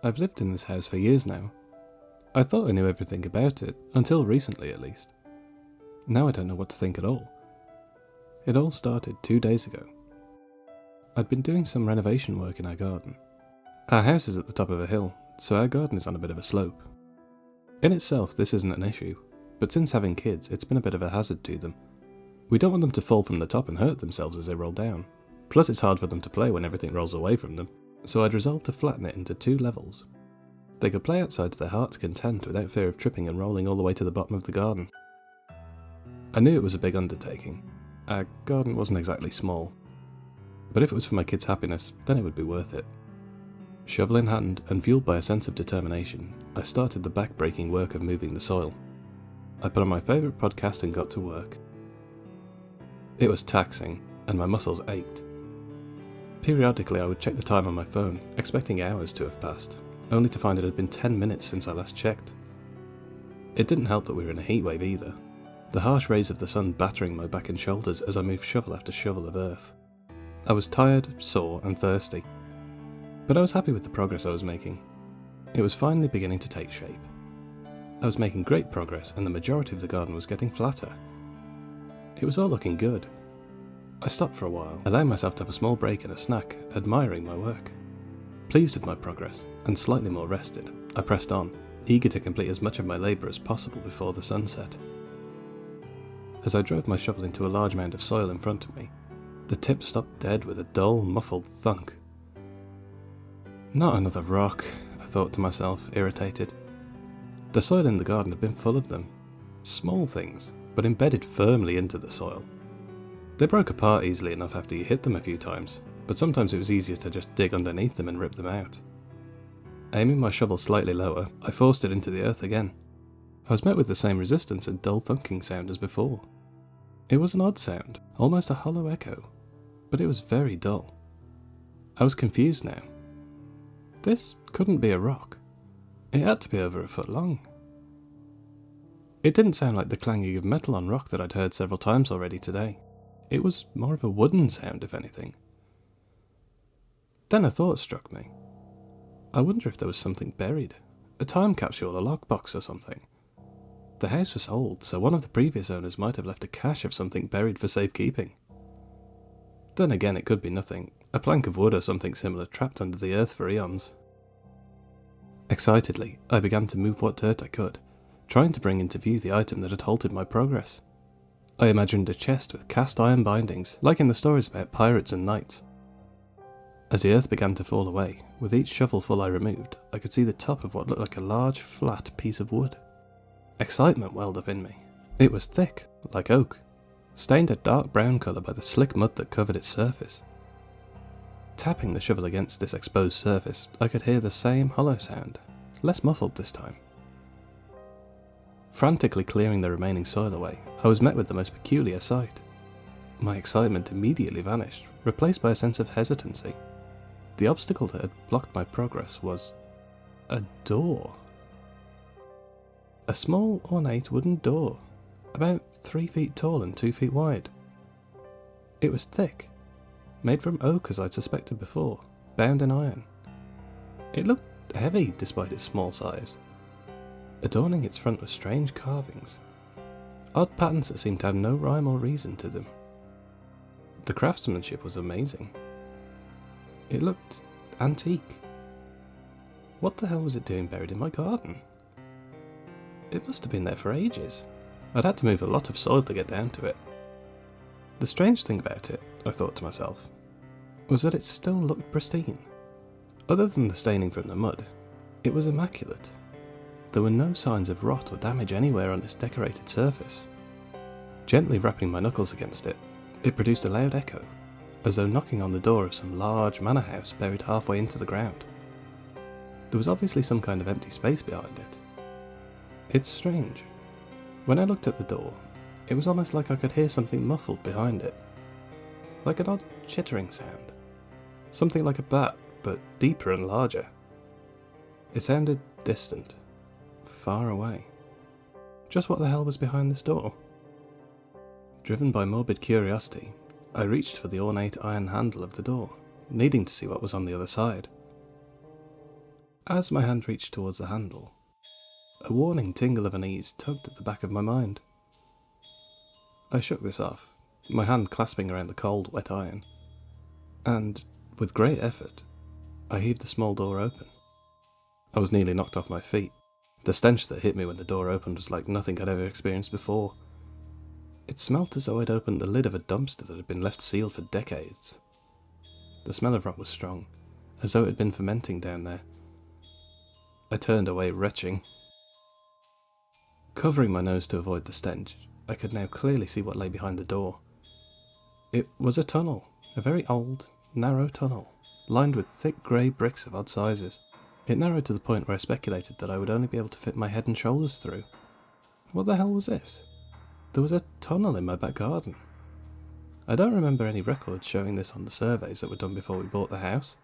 I've lived in this house for years now. I thought I knew everything about it, until recently at least. Now I don't know what to think at all. It all started 2 days ago. I'd been doing some renovation work in our garden. Our house is at the top of a hill, so our garden is on a bit of a slope. In itself, this isn't an issue, but since having kids, it's been a bit of a hazard to them. We don't want them to fall from the top and hurt themselves as they roll down. Plus it's hard for them to play when everything rolls away from them, so I'd resolved to flatten it into 2 levels. They could play outside to their heart's content without fear of tripping and rolling all the way to the bottom of the garden. I knew it was a big undertaking. Our garden wasn't exactly small, but if it was for my kids' happiness, then it would be worth it. Shovel in hand and fueled by a sense of determination, I started the back-breaking work of moving the soil. I put on my favourite podcast and got to work. It was taxing, and my muscles ached. Periodically I would check the time on my phone, expecting hours to have passed, only to find it had been 10 minutes since I last checked. It didn't help that we were in a heatwave either, the harsh rays of the sun battering my back and shoulders as I moved shovel after shovel of earth. I was tired, sore and thirsty, but I was happy with the progress I was making. It was finally beginning to take shape. I was making great progress and the majority of the garden was getting flatter. It was all looking good. I stopped for a while, allowing myself to have a small break and a snack, admiring my work. Pleased with my progress, and slightly more rested, I pressed on, eager to complete as much of my labour as possible before the sun set. As I drove my shovel into a large mound of soil in front of me, the tip stopped dead with a dull, muffled thunk. Not another rock, I thought to myself, irritated. The soil in the garden had been full of them. Small things, but embedded firmly into the soil. They broke apart easily enough after you hit them a few times, but sometimes it was easier to just dig underneath them and rip them out. Aiming my shovel slightly lower, I forced it into the earth again. I was met with the same resistance and dull thunking sound as before. It was an odd sound, almost a hollow echo, but it was very dull. I was confused now. This couldn't be a rock. It had to be over a foot long. It didn't sound like the clanging of metal on rock that I'd heard several times already today. It was more of a wooden sound, if anything. Then a thought struck me. I wonder if there was something buried. A time capsule, a lockbox or something. The house was old, so one of the previous owners might have left a cache of something buried for safekeeping. Then again, it could be nothing. A plank of wood or something similar trapped under the earth for eons. Excitedly, I began to move what dirt I could, trying to bring into view the item that had halted my progress. I imagined a chest with cast iron bindings, like in the stories about pirates and knights. As the earth began to fall away, with each shovelful I removed, I could see the top of what looked like a large, flat piece of wood. Excitement welled up in me. It was thick, like oak, stained a dark brown colour by the slick mud that covered its surface. Tapping the shovel against this exposed surface, I could hear the same hollow sound, less muffled this time. Frantically clearing the remaining soil away, I was met with the most peculiar sight. My excitement immediately vanished, replaced by a sense of hesitancy. The obstacle that had blocked my progress was a door. A small, ornate wooden door, about 3 feet tall and 2 feet wide. It was thick, made from oak as I'd suspected before, bound in iron. It looked heavy despite its small size. Adorning its front were strange carvings, odd patterns that seemed to have no rhyme or reason to them. The craftsmanship was amazing. It looked antique. What the hell was it doing buried in my garden? It must have been there for ages. I'd had to move a lot of soil to get down to it. The strange thing about it, I thought to myself, was that it still looked pristine. Other than the staining from the mud, it was immaculate. There were no signs of rot or damage anywhere on its decorated surface. Gently rapping my knuckles against it, it produced a loud echo, as though knocking on the door of some large manor house buried halfway into the ground. There was obviously some kind of empty space behind it. It's strange. When I looked at the door, it was almost like I could hear something muffled behind it. Like an odd chittering sound. Something like a bat, but deeper and larger. It sounded distant, far away. Just what the hell was behind this door? Driven by morbid curiosity, I reached for the ornate iron handle of the door, needing to see what was on the other side. As my hand reached towards the handle, a warning tingle of unease tugged at the back of my mind. I shook this off, my hand clasping around the cold, wet iron, and, with great effort, I heaved the small door open. I was nearly knocked off my feet. The stench that hit me when the door opened was like nothing I'd ever experienced before. It smelt as though I'd opened the lid of a dumpster that had been left sealed for decades. The smell of rot was strong, as though it had been fermenting down there. I turned away, retching. Covering my nose to avoid the stench, I could now clearly see what lay behind the door. It was a tunnel, a very old, narrow tunnel, lined with thick grey bricks of odd sizes. It narrowed to the point where I speculated that I would only be able to fit my head and shoulders through. What the hell was this? There was a tunnel in my back garden. I don't remember any records showing this on the surveys that were done before we bought the house.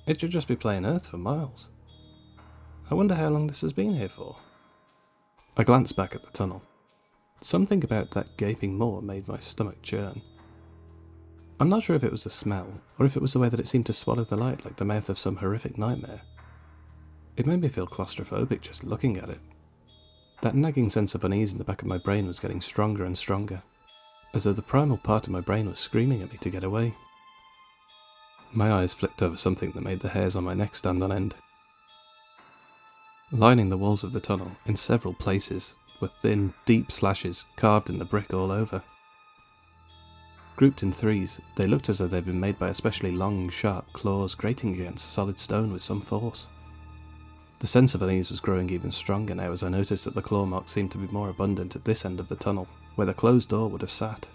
It should just be plain earth for miles. I wonder how long this has been here for. I glanced back at the tunnel. Something about that gaping maw made my stomach churn. I'm not sure if it was the smell, or if it was the way that it seemed to swallow the light like the mouth of some horrific nightmare. It made me feel claustrophobic just looking at it. That nagging sense of unease in the back of my brain was getting stronger and stronger, as though the primal part of my brain was screaming at me to get away. My eyes flicked over something that made the hairs on my neck stand on end. Lining the walls of the tunnel, in several places, were thin, deep slashes carved in the brick all over. Grouped in threes, they looked as though they'd been made by especially long, sharp claws grating against a solid stone with some force. The sense of unease was growing even stronger now as I noticed that the claw marks seemed to be more abundant at this end of the tunnel, where the closed door would have sat.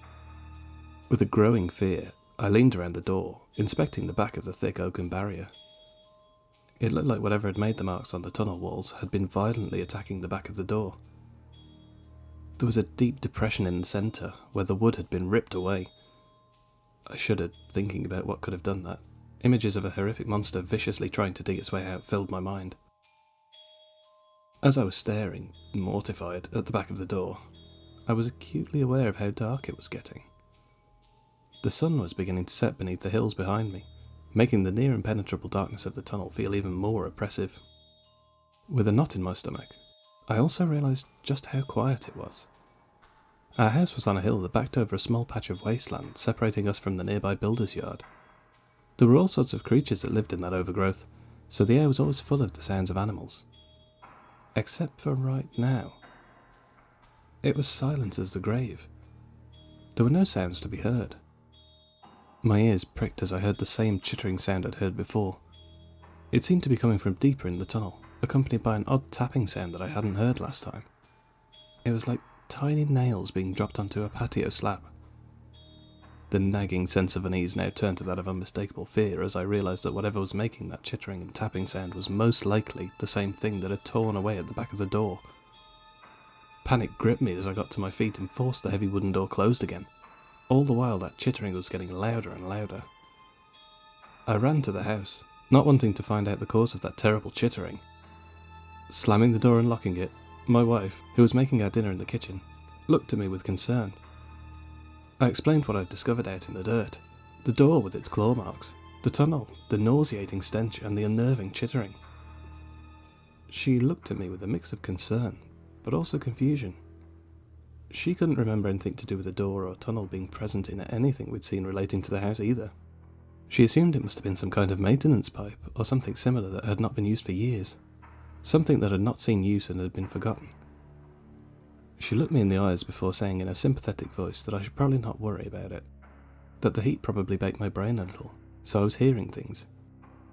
With a growing fear, I leaned around the door, inspecting the back of the thick oaken barrier. It looked like whatever had made the marks on the tunnel walls had been violently attacking the back of the door. There was a deep depression in the centre, where the wood had been ripped away. I shuddered, thinking about what could have done that. Images of a horrific monster viciously trying to dig its way out filled my mind. As I was staring, mortified, at the back of the door, I was acutely aware of how dark it was getting. The sun was beginning to set beneath the hills behind me, making the near impenetrable darkness of the tunnel feel even more oppressive. With a knot in my stomach, I also realised just how quiet it was. Our house was on a hill that backed over a small patch of wasteland separating us from the nearby builder's yard. There were all sorts of creatures that lived in that overgrowth, so the air was always full of the sounds of animals. Except for right now. It was silent as the grave. There were no sounds to be heard. My ears pricked as I heard the same chittering sound I'd heard before. It seemed to be coming from deeper in the tunnel, accompanied by an odd tapping sound that I hadn't heard last time. It was like tiny nails being dropped onto a patio slab. The nagging sense of unease now turned to that of unmistakable fear as I realised that whatever was making that chittering and tapping sound was most likely the same thing that had torn away at the back of the door. Panic gripped me as I got to my feet and forced the heavy wooden door closed again. All the while that chittering was getting louder and louder. I ran to the house, not wanting to find out the cause of that terrible chittering. Slamming the door and locking it, my wife, who was making our dinner in the kitchen, looked at me with concern. I explained what I'd discovered out in the dirt. The door with its claw marks, the tunnel, the nauseating stench and the unnerving chittering. She looked at me with a mix of concern, but also confusion. She couldn't remember anything to do with the door or tunnel being present in anything we'd seen relating to the house either. She assumed it must have been some kind of maintenance pipe or something similar that had not been used for years. Something that had not seen use and had been forgotten. She looked me in the eyes before saying in a sympathetic voice that I should probably not worry about it. That the heat probably baked my brain a little, so I was hearing things.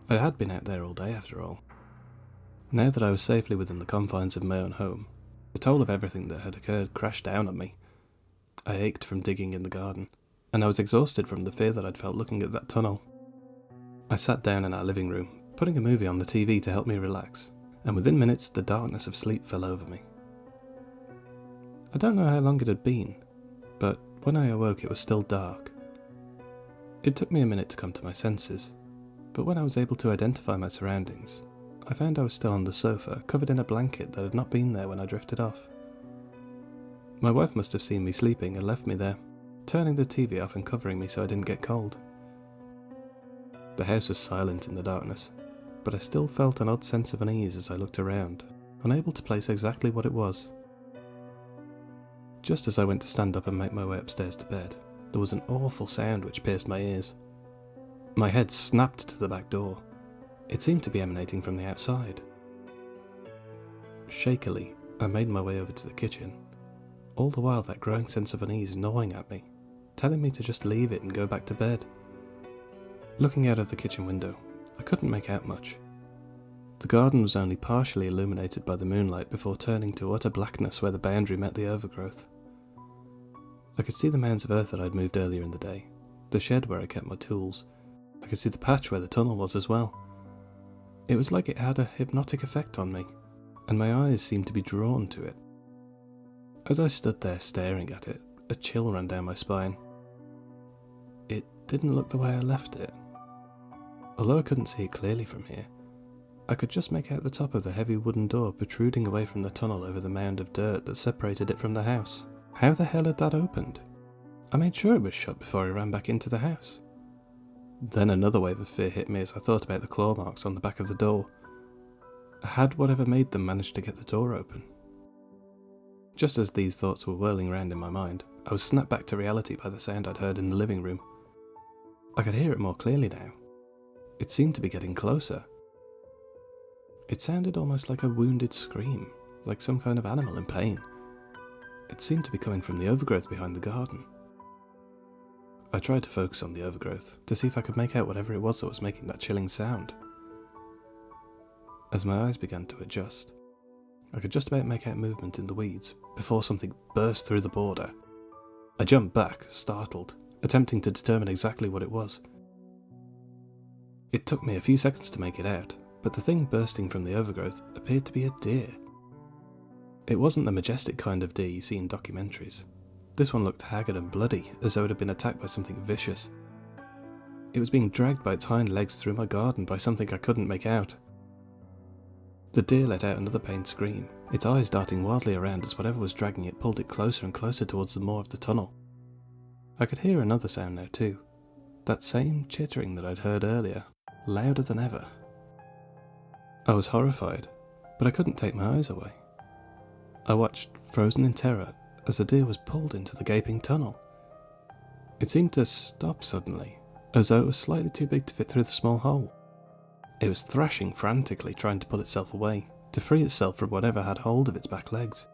I had been out there all day after all. Now that I was safely within the confines of my own home, the toll of everything that had occurred crashed down on me. I ached from digging in the garden, and I was exhausted from the fear that I'd felt looking at that tunnel. I sat down in our living room, putting a movie on the TV to help me relax, and within minutes the darkness of sleep fell over me. I don't know how long it had been, but when I awoke it was still dark. It took me a minute to come to my senses, but when I was able to identify my surroundings, I found I was still on the sofa, covered in a blanket that had not been there when I drifted off. My wife must have seen me sleeping and left me there, turning the TV off and covering me so I didn't get cold. The house was silent in the darkness, but I still felt an odd sense of unease as I looked around, unable to place exactly what it was. Just as I went to stand up and make my way upstairs to bed, there was an awful sound which pierced my ears. My head snapped to the back door. It seemed to be emanating from the outside. Shakily, I made my way over to the kitchen, all the while that growing sense of unease gnawing at me, telling me to just leave it and go back to bed. Looking out of the kitchen window, I couldn't make out much. The garden was only partially illuminated by the moonlight before turning to utter blackness where the boundary met the overgrowth. I could see the mounds of earth that I'd moved earlier in the day, the shed where I kept my tools. I could see the patch where the tunnel was as well. It was like it had a hypnotic effect on me, and my eyes seemed to be drawn to it. As I stood there staring at it, a chill ran down my spine. It didn't look the way I left it. Although I couldn't see it clearly from here, I could just make out the top of the heavy wooden door protruding away from the tunnel over the mound of dirt that separated it from the house. How the hell had that opened? I made sure it was shut before I ran back into the house. Then another wave of fear hit me as I thought about the claw marks on the back of the door. Had whatever made them managed to get the door open? Just as these thoughts were whirling round in my mind, I was snapped back to reality by the sound I'd heard in the living room. I could hear it more clearly now. It seemed to be getting closer. It sounded almost like a wounded scream, like some kind of animal in pain. It seemed to be coming from the overgrowth behind the garden. I tried to focus on the overgrowth to see if I could make out whatever it was that was making that chilling sound. As my eyes began to adjust, I could just about make out movement in the weeds before something burst through the border. I jumped back, startled, attempting to determine exactly what it was. It took me a few seconds to make it out, but the thing bursting from the overgrowth appeared to be a deer. It wasn't the majestic kind of deer you see in documentaries. This one looked haggard and bloody, as though it had been attacked by something vicious. It was being dragged by its hind legs through my garden by something I couldn't make out. The deer let out another pained scream, its eyes darting wildly around as whatever was dragging it pulled it closer and closer towards the maw of the tunnel. I could hear another sound now too, that same chittering that I'd heard earlier, louder than ever. I was horrified, but I couldn't take my eyes away. I watched, frozen in terror, as the deer was pulled into the gaping tunnel. It seemed to stop suddenly, as though it was slightly too big to fit through the small hole. It was thrashing frantically, trying to pull itself away, to free itself from whatever had hold of its back legs.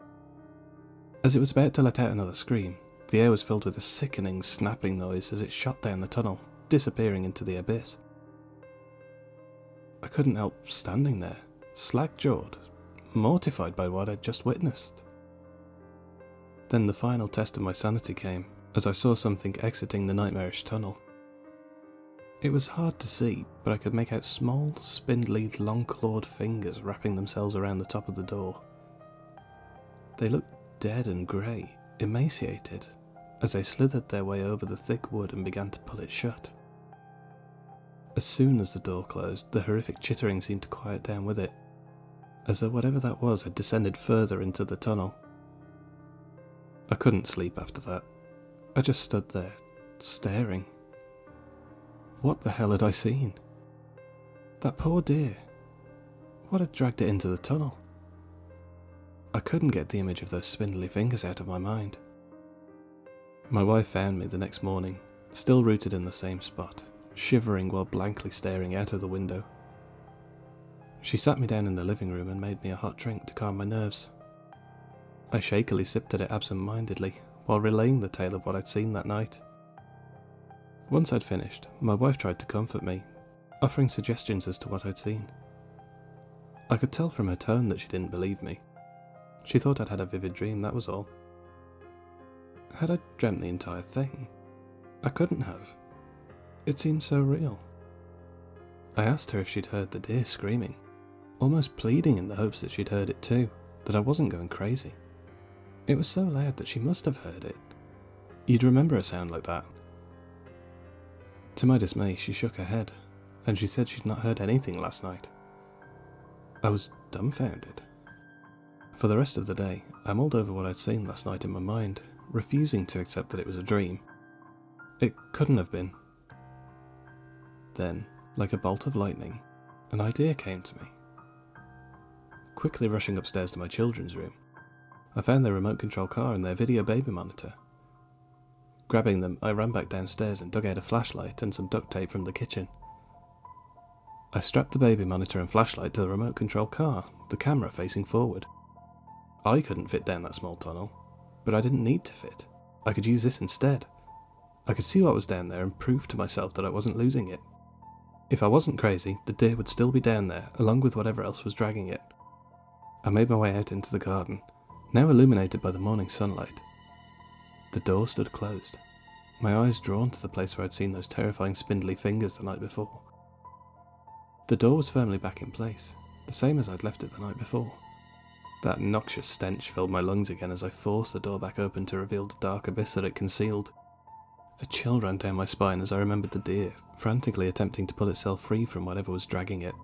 As it was about to let out another scream, the air was filled with a sickening, snapping noise as it shot down the tunnel, disappearing into the abyss. I couldn't help standing there, slack-jawed, mortified by what I'd just witnessed. Then the final test of my sanity came, as I saw something exiting the nightmarish tunnel. It was hard to see, but I could make out small, spindly, long-clawed fingers wrapping themselves around the top of the door. They looked dead and grey, emaciated, as they slithered their way over the thick wood and began to pull it shut. As soon as the door closed, the horrific chittering seemed to quiet down with it, as though whatever that was had descended further into the tunnel. I couldn't sleep after that. I just stood there, staring. What the hell had I seen? That poor deer. What had dragged it into the tunnel? I couldn't get the image of those spindly fingers out of my mind. My wife found me the next morning, still rooted in the same spot, shivering while blankly staring out of the window. She sat me down in the living room and made me a hot drink to calm my nerves. I shakily sipped at it absent-mindedly, while relaying the tale of what I'd seen that night. Once I'd finished, my wife tried to comfort me, offering suggestions as to what I'd seen. I could tell from her tone that she didn't believe me. She thought I'd had a vivid dream, that was all. Had I dreamt the entire thing? I couldn't have. It seemed so real. I asked her if she'd heard the deer screaming, almost pleading in the hopes that she'd heard it too, that I wasn't going crazy. It was so loud that she must have heard it. You'd remember a sound like that. To my dismay, she shook her head, and she said she'd not heard anything last night. I was dumbfounded. For the rest of the day, I mulled over what I'd seen last night in my mind, refusing to accept that it was a dream. It couldn't have been. Then, like a bolt of lightning, an idea came to me. Quickly rushing upstairs to my children's room, I found their remote control car and their video baby monitor. Grabbing them, I ran back downstairs and dug out a flashlight and some duct tape from the kitchen. I strapped the baby monitor and flashlight to the remote control car, the camera facing forward. I couldn't fit down that small tunnel, but I didn't need to fit. I could use this instead. I could see what was down there and prove to myself that I wasn't losing it. If I wasn't crazy, the deer would still be down there, along with whatever else was dragging it. I made my way out into the garden, now illuminated by the morning sunlight. The door stood closed, my eyes drawn to the place where I'd seen those terrifying spindly fingers the night before. The door was firmly back in place, the same as I'd left it the night before. That noxious stench filled my lungs again as I forced the door back open to reveal the dark abyss that it concealed. A chill ran down my spine as I remembered the deer, frantically attempting to pull itself free from whatever was dragging it.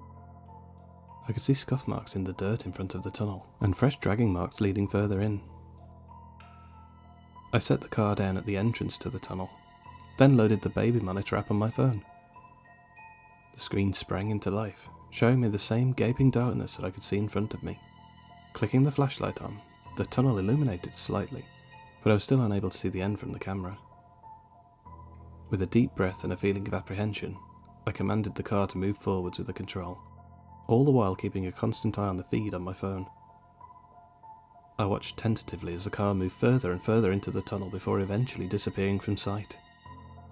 I could see scuff marks in the dirt in front of the tunnel, and fresh dragging marks leading further in. I set the car down at the entrance to the tunnel, then loaded the baby monitor app on my phone. The screen sprang into life, showing me the same gaping darkness that I could see in front of me. Clicking the flashlight on, the tunnel illuminated slightly, but I was still unable to see the end from the camera. With a deep breath and a feeling of apprehension, I commanded the car to move forwards with the control, all the while keeping a constant eye on the feed on my phone. I watched tentatively as the car moved further and further into the tunnel before eventually disappearing from sight.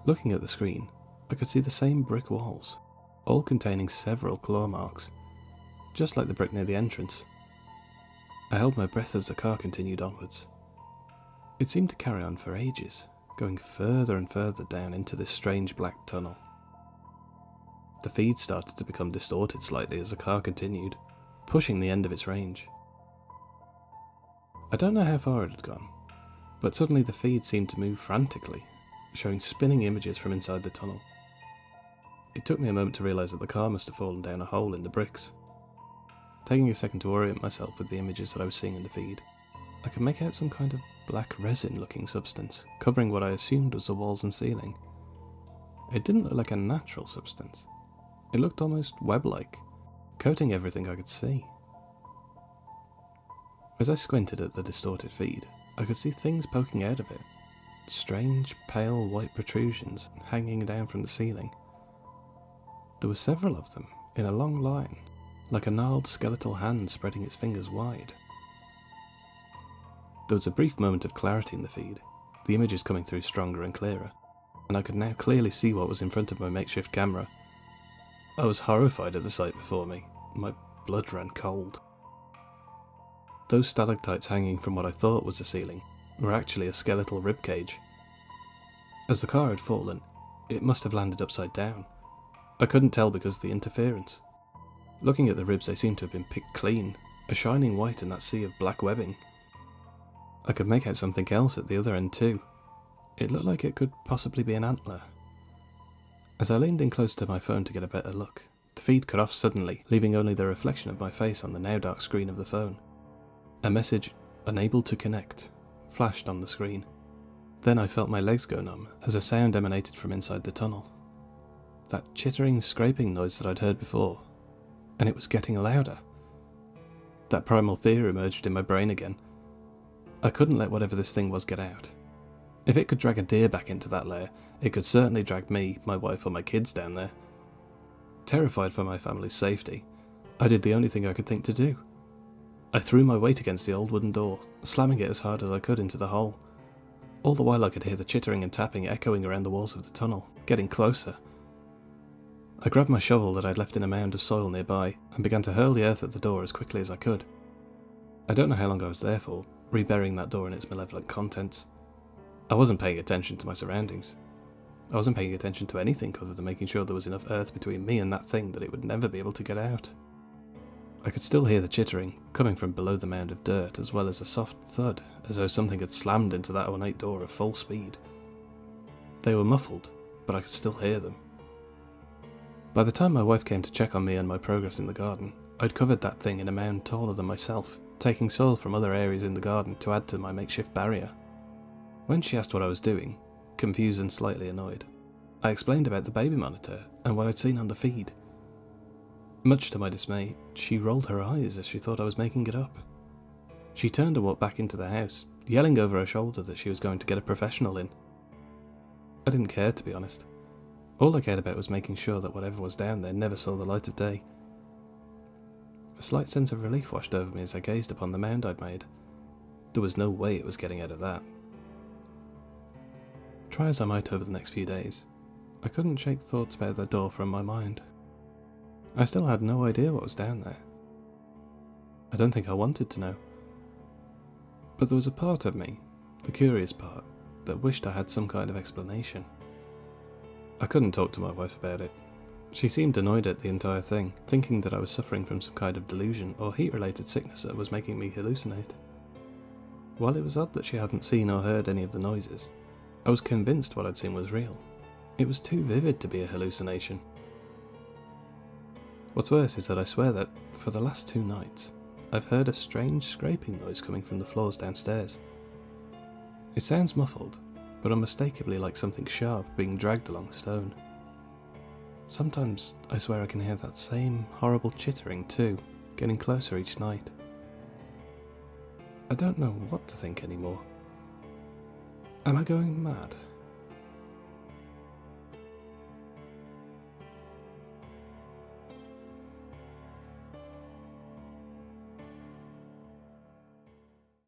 Looking at the screen, I could see the same brick walls, all containing several claw marks, just like the brick near the entrance. I held my breath as the car continued onwards. It seemed to carry on for ages, going further and further down into this strange black tunnel. The feed started to become distorted slightly as the car continued, pushing the end of its range. I don't know how far it had gone, but suddenly the feed seemed to move frantically, showing spinning images from inside the tunnel. It took me a moment to realise that the car must have fallen down a hole in the bricks. Taking a second to orient myself with the images that I was seeing in the feed, I could make out some kind of black resin-looking substance, covering what I assumed was the walls and ceiling. It didn't look like a natural substance. It looked almost web-like, coating everything I could see. As I squinted at the distorted feed, I could see things poking out of it, strange, pale white protrusions hanging down from the ceiling. There were several of them, in a long line, like a gnarled skeletal hand spreading its fingers wide. There was a brief moment of clarity in the feed, the images coming through stronger and clearer, and I could now clearly see what was in front of my makeshift camera. I was horrified at the sight before me. My blood ran cold. Those stalactites hanging from what I thought was the ceiling were actually a skeletal ribcage. As the car had fallen, it must have landed upside down. I couldn't tell because of the interference. Looking at the ribs, they seemed to have been picked clean, a shining white in that sea of black webbing. I could make out something else at the other end too. It looked like it could possibly be an antler. As I leaned in close to my phone to get a better look, the feed cut off suddenly, leaving only the reflection of my face on the now dark screen of the phone. A message, "Unable to connect," flashed on the screen. Then I felt my legs go numb as a sound emanated from inside the tunnel. That chittering, scraping noise that I'd heard before, and it was getting louder. That primal fear emerged in my brain again. I couldn't let whatever this thing was get out. If it could drag a deer back into that lair, it could certainly drag me, my wife or my kids down there. Terrified for my family's safety, I did the only thing I could think to do. I threw my weight against the old wooden door, slamming it as hard as I could into the hole. All the while I could hear the chittering and tapping echoing around the walls of the tunnel, getting closer. I grabbed my shovel that I'd left in a mound of soil nearby and began to hurl the earth at the door as quickly as I could. I don't know how long I was there for, reburying that door in its malevolent contents. I wasn't paying attention to my surroundings. I wasn't paying attention to anything other than making sure there was enough earth between me and that thing that it would never be able to get out. I could still hear the chittering, coming from below the mound of dirt, as well as a soft thud, as though something had slammed into that ornate door at full speed. They were muffled, but I could still hear them. By the time my wife came to check on me and my progress in the garden, I'd covered that thing in a mound taller than myself, taking soil from other areas in the garden to add to my makeshift barrier. When she asked what I was doing, confused and slightly annoyed, I explained about the baby monitor and what I'd seen on the feed. Much to my dismay, she rolled her eyes as she thought I was making it up. She turned and walked back into the house, yelling over her shoulder that she was going to get a professional in. I didn't care, to be honest. All I cared about was making sure that whatever was down there never saw the light of day. A slight sense of relief washed over me as I gazed upon the mound I'd made. There was no way it was getting out of that. Try as I might over the next few days, I couldn't shake thoughts about the door from my mind. I still had no idea what was down there. I don't think I wanted to know. But there was a part of me, the curious part, that wished I had some kind of explanation. I couldn't talk to my wife about it. She seemed annoyed at the entire thing, thinking that I was suffering from some kind of delusion or heat-related sickness that was making me hallucinate. While it was odd that she hadn't seen or heard any of the noises, I was convinced what I'd seen was real. It was too vivid to be a hallucination. What's worse is that I swear that, for the last 2 nights, I've heard a strange scraping noise coming from the floors downstairs. It sounds muffled, but unmistakably like something sharp being dragged along stone. Sometimes I swear I can hear that same horrible chittering too, getting closer each night. I don't know what to think anymore. Am I going mad?